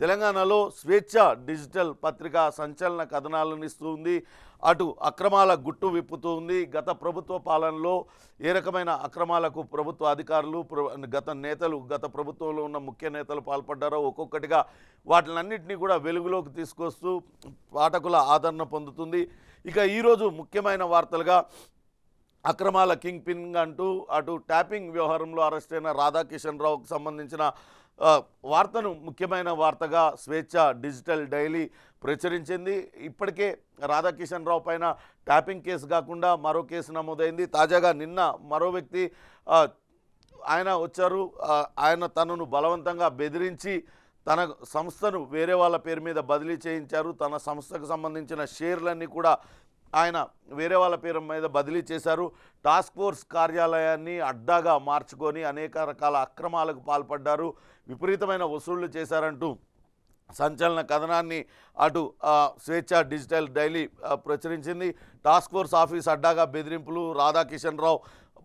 తెలంగాణలో స్వేచ్ఛ డిజిటల్ పత్రిక సంచలన కథనాలను ఇస్తూ ఉంది. అటు అక్రమాల గుట్టు విప్పుతూ ఉంది. గత ప్రభుత్వ పాలనలో ఏ రకమైన అక్రమాలకు ప్రభుత్వ అధికారులు గత ప్రభుత్వంలో ఉన్న ముఖ్య నేతలు పాల్పడ్డారో ఒక్కొక్కటిగా వాటిలన్నింటినీ కూడా వెలుగులోకి తీసుకొస్తూ పాఠకుల ఆదరణ పొందుతుంది. ఇక ఈరోజు ముఖ్యమైన వార్తలుగా అక్రమాల కింగ్ పిన్ అంటూ అటు ట్యాపింగ్ వ్యవహారంలో అరెస్ట్ అయిన రాధాకిషన్ రావుకు సంబంధించిన వార్తను ముఖ్యమైన వార్తగా స్వేచ్ఛ డిజిటల్ డైలీ ప్రచురించింది. ఇప్పటికే రాధాకిషన్ రావు పైన ట్యాపింగ్ కేసు కాకుండా మరో కేసు నమోదైంది. తాజాగా నిన్న మరో వ్యక్తి ఆయన వచ్చారు. ఆయన తనను బలవంతంగా బెదిరించి తన సంస్థను వేరే వాళ్ళ పేరు మీద బదిలీ చేయించారు. తన సంస్థకు సంబంధించిన షేర్లన్నీ కూడా ఆయన వేరే వాళ్ళ పేరు మీద బదిలీ చేశారు. టాస్క్ ఫోర్స్ కార్యాలయాన్ని అడ్డాగా మార్చుకొని అనేక రకాల అక్రమాలకు పాల్పడ్డారు, విపరీతమైన వసూళ్లు చేశారంటూ సంచలన కథనాన్ని అటు స్వేచ్ఛ డిజిటల్ డైలీ ప్రచురించింది. టాస్క్ ఫోర్స్ ఆఫీస్ అడ్డాగా బెదిరింపులు, రాధాకిషన్ రావు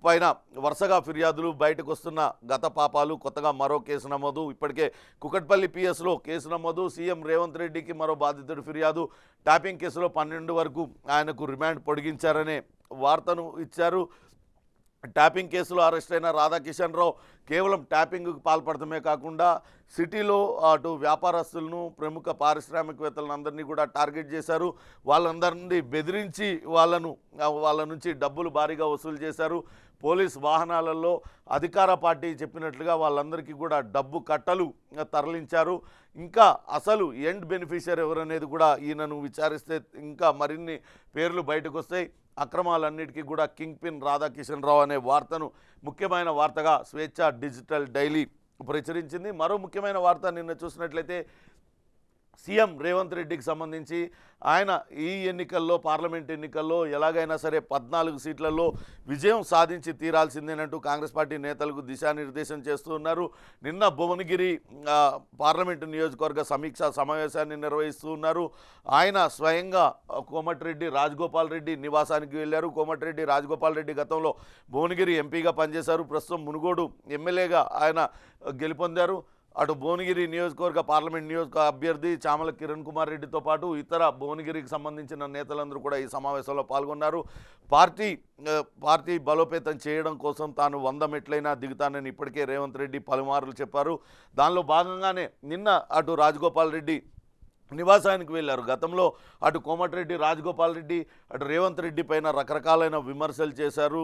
పైన వరుసగా ఫిర్యాదులు, బయటకు వస్తున్న గత పాపాలు, కొత్తగా మరో కేసు నమోదు. ఇప్పటికే కుకట్పల్లి పిఎస్లో కేసు నమోదు. సీఎం రేవంత్ రెడ్డికి మరో బాధితుడు ఫిర్యాదు. ట్యాపింగ్ కేసులో 12 వరకు ఆయనకు రిమాండ్ పొడిగించారనే వార్తను ఇచ్చారు. ట్యాపింగ్ కేసులో అరెస్ట్ అయిన రాధాకిషన్ రావు కేవలం ట్యాపింగ్కు పాల్పడటమే కాకుండా సిటీలో అటు వ్యాపారస్తులను, ప్రముఖ పారిశ్రామికవేత్తలను అందరినీ కూడా టార్గెట్ చేశారు. వాళ్ళందరినీ బెదిరించి వాళ్ళ నుంచి డబ్బులు భారీగా వసూలు చేశారు. పోలీస్ వాహనాలలో అధికార పార్టీ చెప్పినట్లుగా వాళ్ళందరికీ కూడా డబ్బు కట్టలు తరలించారు. ఇంకా అసలు ఎండ్ బెనిఫిషియర్ ఎవరనేది కూడా ఈయనను విచారిస్తే ఇంకా మరిన్ని పేర్లు బయటకు వస్తాయి. అక్రమాలన్నిటికీ కూడా కింగ్ పిన్ రాధాకిషన్ రావు అనే వార్తను ముఖ్యమైన వార్తగా స్వేచ్ఛ డిజిటల్ డైలీ ప్రచురించింది. మరో ముఖ్యమైన వార్త నిన్న చూసినట్లయితే సీఎం రేవంత్ రెడ్డికి సంబంధించి ఆయన ఈ ఎన్నికల్లో, పార్లమెంట్ ఎన్నికల్లో ఎలాగైనా సరే 14 సీట్లలో విజయం సాధించి తీరాల్సిందేనంటూ కాంగ్రెస్ పార్టీ నేతలకు దిశానిర్దేశం చేస్తూ ఉన్నారు. నిన్న భువనగిరి పార్లమెంటు నియోజకవర్గ సమీక్షా సమావేశాన్ని నిర్వహిస్తూ ఉన్నారు. ఆయన స్వయంగా కోమటిరెడ్డి రాజగోపాల్ రెడ్డి నివాసానికి వెళ్ళారు. కోమటిరెడ్డి రాజగోపాల్ రెడ్డి గతంలో భువనగిరి ఎంపీగా పనిచేశారు. ప్రస్తుతం మునుగోడు ఎమ్మెల్యేగా ఆయన గెలుపొందారు. అటు భువనగిరి నియోజకవర్గ పార్లమెంట్ నియోజకవర్గ అభ్యర్థి చామల కిరణ్ కుమార్ రెడ్డితో పాటు ఇతర భువనగిరికి సంబంధించిన నేతలందరూ కూడా ఈ సమావేశంలో పాల్గొన్నారు. పార్టీ బలోపేతం చేయడం కోసం తాను 100 మెట్లైనా దిగుతానని ఇప్పటికే రేవంత్ రెడ్డి పలుమార్లు చెప్పారు. దానిలో భాగంగానే నిన్న అటు రాజగోపాల్ రెడ్డి నివాసానికి వెళ్ళారు. గతంలో అటు కోమటిరెడ్డి రాజగోపాల్ రెడ్డి, అటు రేవంత్ రెడ్డి పైన రకరకాలైన విమర్శలు చేశారు.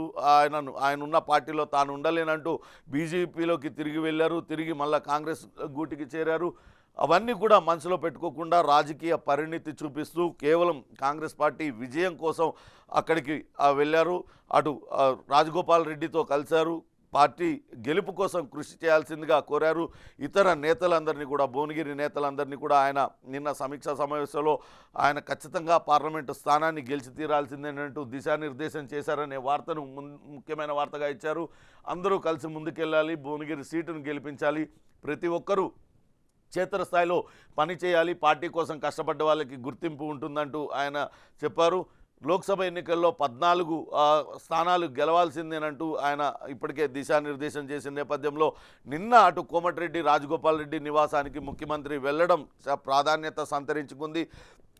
ఆయన ఉన్న పార్టీలో తాను ఉండలేనంటూ బీజేపీలోకి తిరిగి వెళ్ళారు. తిరిగి మళ్ళీ కాంగ్రెస్ గూటికి చేరారు. అవన్నీ కూడా మనసులో పెట్టుకోకుండా రాజకీయ పరిణితి చూపిస్తూ కేవలం కాంగ్రెస్ పార్టీ విజయం కోసం అక్కడికి వెళ్ళారు. అటు రాజగోపాల్ రెడ్డితో కలిశారు. పార్టీ గెలుపు కోసం కృషి చేయాల్సిందిగా కోరారు. ఇతర నేతలందరినీ కూడా, భువనగిరి నేతలందరినీ కూడా ఆయన నిన్న సమీక్షా సమావేశంలో ఆయన ఖచ్చితంగా పార్లమెంటు స్థానాన్ని గెలిచి తీరాల్సిందేనంటూ దిశానిర్దేశం చేశారనే వార్తను ముఖ్యమైన వార్తగా ఇచ్చారు. అందరూ కలిసి ముందుకెళ్ళాలి, భువనగిరి సీటును గెలిపించాలి, ప్రతి ఒక్కరూ క్షేత్రస్థాయిలో పనిచేయాలి, పార్టీ కోసం కష్టపడ్డ వాళ్ళకి గుర్తింపు ఉంటుందంటూ ఆయన చెప్పారు. లోక్సభ ఎన్నికల్లో 14 స్థానాలు గెలవాల్సిందేనంటూ ఆయన ఇప్పటికే దిశానిర్దేశం చేసిన నేపథ్యంలో నిన్న అటు కోమటిరెడ్డి రాజగోపాల్ రెడ్డి నివాసానికి ముఖ్యమంత్రి వెళ్ళడం ప్రాధాన్యత సంతరించుకుంది.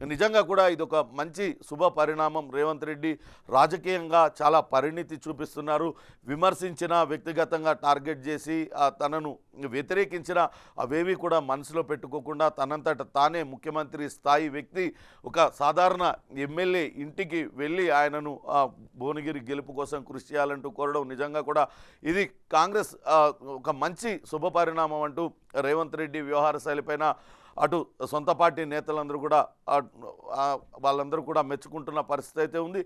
నిజంగా కూడా ఇదొక మంచి శుభ పరిణామం. రేవంత్ రెడ్డి రాజకీయంగా చాలా పరిణితి చూపిస్తున్నారు. విమర్శించిన, వ్యక్తిగతంగా టార్గెట్ చేసి తనను వ్యతిరేకించిన అవేవి కూడా మనసులో పెట్టుకోకుండా తనంతట తానే ముఖ్యమంత్రి స్థాయి వ్యక్తి ఒక సాధారణ ఎమ్మెల్యే ఇంటికి వెళ్ళి ఆయనను భువనగిరి గెలుపు కోసం కృషి చేయాలంటూ కోరడం నిజంగా కూడా ఇది కాంగ్రెస్ ఒక మంచి శుభ పరిణామం అంటూ రేవంత్ రెడ్డి వ్యవహార శైలిపైన అటు సొంత పార్టీ నేతలందరూ కూడా వాళ్ళందరూ కూడా మెచ్చుకుంటున్న పరిస్థితి అయితే ఉంది.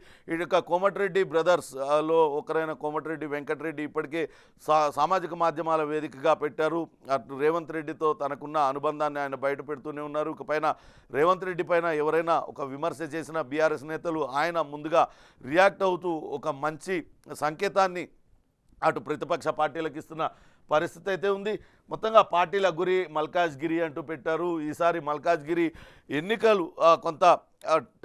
ఇక కోమటిరెడ్డి బ్రదర్స్లో ఒకరైన కోమటిరెడ్డి వెంకటరెడ్డి ఇప్పటికే సామాజిక మాధ్యమాల వేదికగా పెట్టారు. అటు రేవంత్ రెడ్డితో తనకున్న అనుబంధాన్ని ఆయన బయట పెడుతూనే ఉన్నారు. ఇకపైన రేవంత్ రెడ్డి పైన ఎవరైనా ఒక విమర్శ చేసిన బీఆర్ఎస్ నేతలు ఆయన ముందుగా రియాక్ట్ అవుతూ ఒక మంచి సంకేతాన్ని అటు ప్రతిపక్ష పార్టీలకు ఇస్తున్న పరిస్థితి అయితే ఉంది. మొత్తంగా పార్టీల గురి మల్కాజ్గిరి అంటూ పెట్టారు. ఈసారి మల్కాజ్గిరి ఎన్నికలు కొంత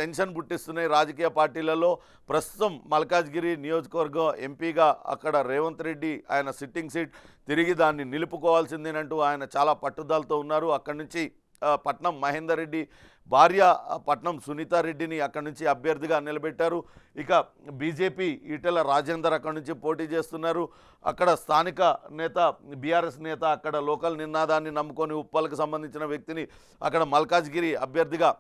టెన్షన్ పుట్టిస్తున్నాయి రాజకీయ పార్టీలలో. ప్రస్తుతం మల్కాజ్గిరి నియోజకవర్గం ఎంపీగా అక్కడ రేవంత్ రెడ్డి ఆయన సిట్టింగ్ సీట్ తిరిగి దాన్ని నిలుపుకోవాల్సిందేనంటూ ఆయన చాలా పట్టుదలతో ఉన్నారు. అక్కడి నుంచి పట్నం మహేందర్ రెడ్డి భార్య పట్నం సునీతారెడ్డిని అక్కడి నుంచి అభ్యర్థిగా నిలబెట్టారు. ఇక బీజేపీ ఈటెల రాజేందర్ అక్కడి నుంచి పోటీ చేస్తున్నారు. అక్కడ స్థానిక నేత బీఆర్ఎస్ నేత అక్కడ లోకల్ నినాదాన్ని నమ్ముకొని ఉప్పల్కి సంబంధించిన వ్యక్తిని అక్కడ మల్కాజ్గిరి అభ్యర్థిగా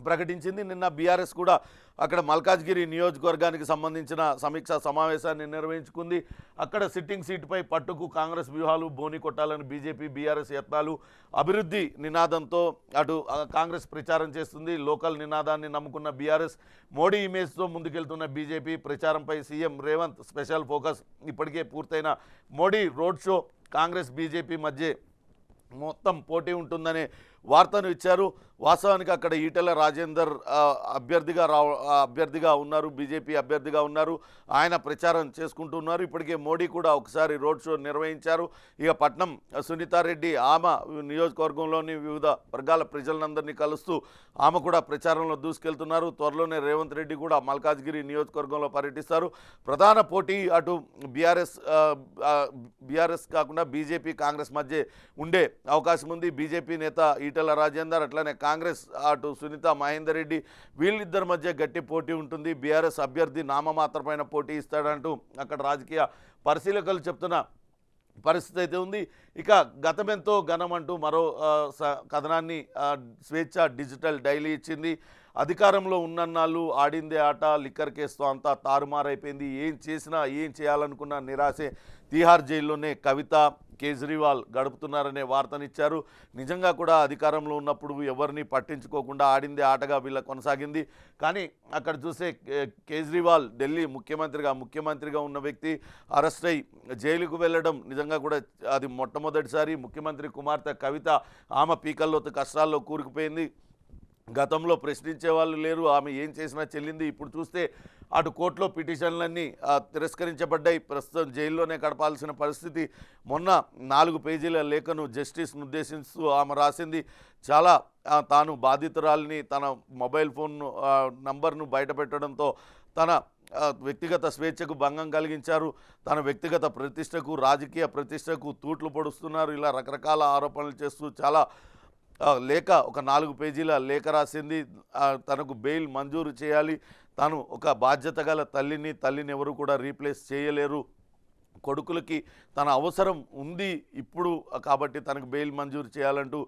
ప్రకటించింది. నిన్న బీఆర్ఎస్ కూడా అక్కడ మల్కాజ్గిరి నియోజకవర్గానికి సంబంధించిన సమీక్షా సమావేశాన్ని నిర్వహించుకుంది. అక్కడ సిట్టింగ్ సీటుపై పట్టుకు కాంగ్రెస్ వ్యూహాలు బోని కొట్టాలని బీజేపీ బీఆర్ఎస్ యత్నాలు, అభివృద్ధి నినాదంతో అటు కాంగ్రెస్ ప్రచారం చేస్తుంది. లోకల్ నినాదాన్ని నమ్ముకున్న బీఆర్ఎస్, మోడీ ఇమేజ్తో ముందుకెళ్తున్న బీజేపీ ప్రచారంపై సీఎం రేవంత్ స్పెషల్ ఫోకస్. ఇప్పటికే పూర్తయిన Modi road show, Congress BJP మధ్య మొత్తం పోటీ ఉంటుందనే వార్తను ఇచ్చారు. వాస్తవానికి అక్కడ ఈటెల రాజేందర్ అభ్యర్థిగా ఉన్నారు, బీజేపీ అభ్యర్థిగా ఉన్నారు. ఆయన ప్రచారం చేసుకుంటున్నారు. ఇప్పటికే మోడీ కూడా ఒకసారి రోడ్ షో నిర్వహించారు. ఇక పట్నం సునీతారెడ్డి ఆమె నియోజకవర్గంలోని వివిధ వర్గాల ప్రజలందరినీ కలుస్తూ ఆమె కూడా ప్రచారంలో దూసుకెళ్తున్నారు. త్వరలోనే రేవంత్ రెడ్డి కూడా మల్కాజ్గిరి నియోజకవర్గంలో పర్యటిస్తారు. ప్రధాన పోటీ అటు బీఆర్ఎస్ కాకుండా బీజేపీ కాంగ్రెస్ మధ్య ఉండే అవకాశం ఉంది. బీజేపీ నేత ఈటెల రాజేందర్ అట్లనే కాంగ్రెస్ అటు సునీత మహేందర్ రెడ్డి వీళ్ళిద్దరి మధ్య గట్టి పోటీ ఉంటుంది. బీఆర్ఎస్ అభ్యర్థి నామమాత్రమైన పోటీ ఇస్తాడంటూ అక్కడ రాజకీయ పరిశీలకులు చెప్తున్న పరిస్థితి అయితే ఉంది. ఇక గతమెంతో ఘనమంటూ మరో కథనాన్ని స్వేచ్ఛ డిజిటల్ డైలీ ఇచ్చింది. అధికారంలో ఉన్నన్నాళ్ళు ఆడిందే ఆట, లిక్కర్ కేసుతో అంతా తారుమారైపోయింది. ఏం చేసినా ఏం చేయాలనుకున్న నిరాశే. తీహార్ జైల్లోనే కవిత, కేజ్రీవాల్ గడుపుతున్నారనే వార్తనిచ్చారు. నిజంగా కూడా అధికారంలో ఉన్నప్పుడు ఎవరిని పట్టించుకోకుండా ఆడిందే ఆటగా వీళ్ళ కొనసాగింది. కానీ అక్కడ చూసే కేజ్రీవాల్ ఢిల్లీ ముఖ్యమంత్రిగా ఉన్న వ్యక్తి అరెస్ట్ అయి జైలుకు వెళ్ళడం నిజంగా కూడా అది మొట్టమొదటిసారి. ముఖ్యమంత్రి కుమార్తె కవిత ఆమె పీకల్లోతు కష్టాల్లో కూరుకుపోయింది. గతంలో ప్రశ్నించే వాళ్ళు లేరు, ఆమె ఏం చేసినా చెల్లింది. ఇప్పుడు చూస్తే అటు కోర్టులో పిటిషన్లన్నీ తిరస్కరించబడ్డాయి. ప్రస్తుతం జైల్లోనే గడపాల్సిన పరిస్థితి. మొన్న 4 పేజీల లేఖను జస్టిస్ను ఉద్దేశిస్తూ ఆమె రాసింది. చాలా తాను బాధితురాలిని, తన మొబైల్ ఫోన్ నంబర్ను బయటపెట్టడంతో తన వ్యక్తిగత స్వేచ్ఛకు భంగం కలిగించారు, తన వ్యక్తిగత ప్రతిష్టకు, రాజకీయ ప్రతిష్టకు తూట్లు పొడుస్తున్నారు. ఇలా రకరకాల ఆరోపణలు చేస్తూ చాలా లేఖ, ఒక 4 పేజీల లేఖ రాసింది. తనకు బెయిల్ మంజూరు చేయాలి, తాను ఒక బాధ్యత గల తల్లిని ఎవరు కూడా రీప్లేస్ చేయలేరు, కొడుకులకి తన అవసరం ఉంది ఇప్పుడు కాబట్టి తనకు బెయిల్ మంజూరు చేయాలంటూ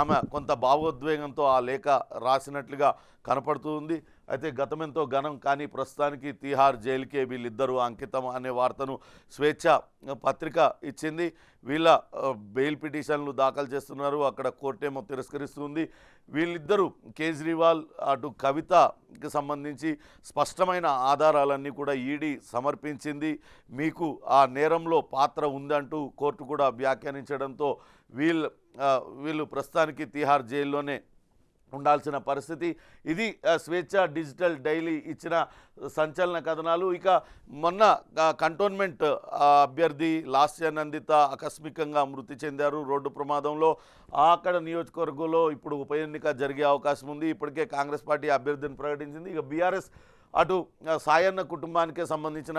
ఆమె కొంత భావోద్వేగంతో ఆ లేఖ రాసినట్లుగా కనపడుతుంది. అయితే గతమెంతో ఘనం, కానీ ప్రస్తుతానికి తీహార్ జైలుకే వీళ్ళిద్దరూ అంకితం అనే వార్తను స్వేచ్ఛ పత్రిక ఇచ్చింది. వీళ్ళ బెయిల్ పిటిషన్లు దాఖలు చేస్తున్నారు, అక్కడ కోర్టేమో తిరస్కరిస్తుంది. వీళ్ళిద్దరూ కేజ్రీవాల్ అటు కవితకి సంబంధించి స్పష్టమైన ఆధారాలన్నీ కూడా ఈడీ సమర్పించింది. మీకు ఆ నేరంలో పాత్ర ఉందంటూ కోర్టు కూడా వ్యాఖ్యానించడంతో వీళ్ళు ప్రస్తుతానికి తీహార్ జైల్లోనే ఉండాల్సిన పరిస్థితి. ఇది స్వేచ్ఛ డిజిటల్ డైలీ ఇచ్చిన సంచలన కథనాలు. ఇక మొన్న కంటోన్మెంట్ అభ్యర్థి లాస్య నందిత ఆకస్మికంగా మృతి చెందారు రోడ్డు ప్రమాదంలో. అక్కడ నియోజకవర్గంలో ఇప్పుడు ఉప ఎన్నిక జరిగే అవకాశం ఉంది. ఇప్పటికే కాంగ్రెస్ పార్టీ అభ్యర్థిని ప్రకటించింది. ఇక బీఆర్ఎస్ అటు సాయన్న కుటుంబానికే సంబంధించిన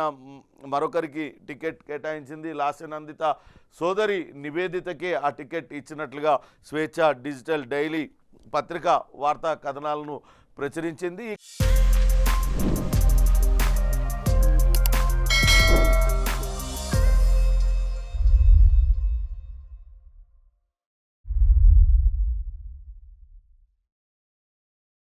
మరొకరికి టికెట్ కేటాయించింది. లాస్య నందిత సోదరి నివేదితకే ఆ టికెట్ ఇచ్చినట్లుగా స్వేచ్ఛ డిజిటల్ డైలీ పత్రిక వార్తా కథనాలను ప్రచురించింది.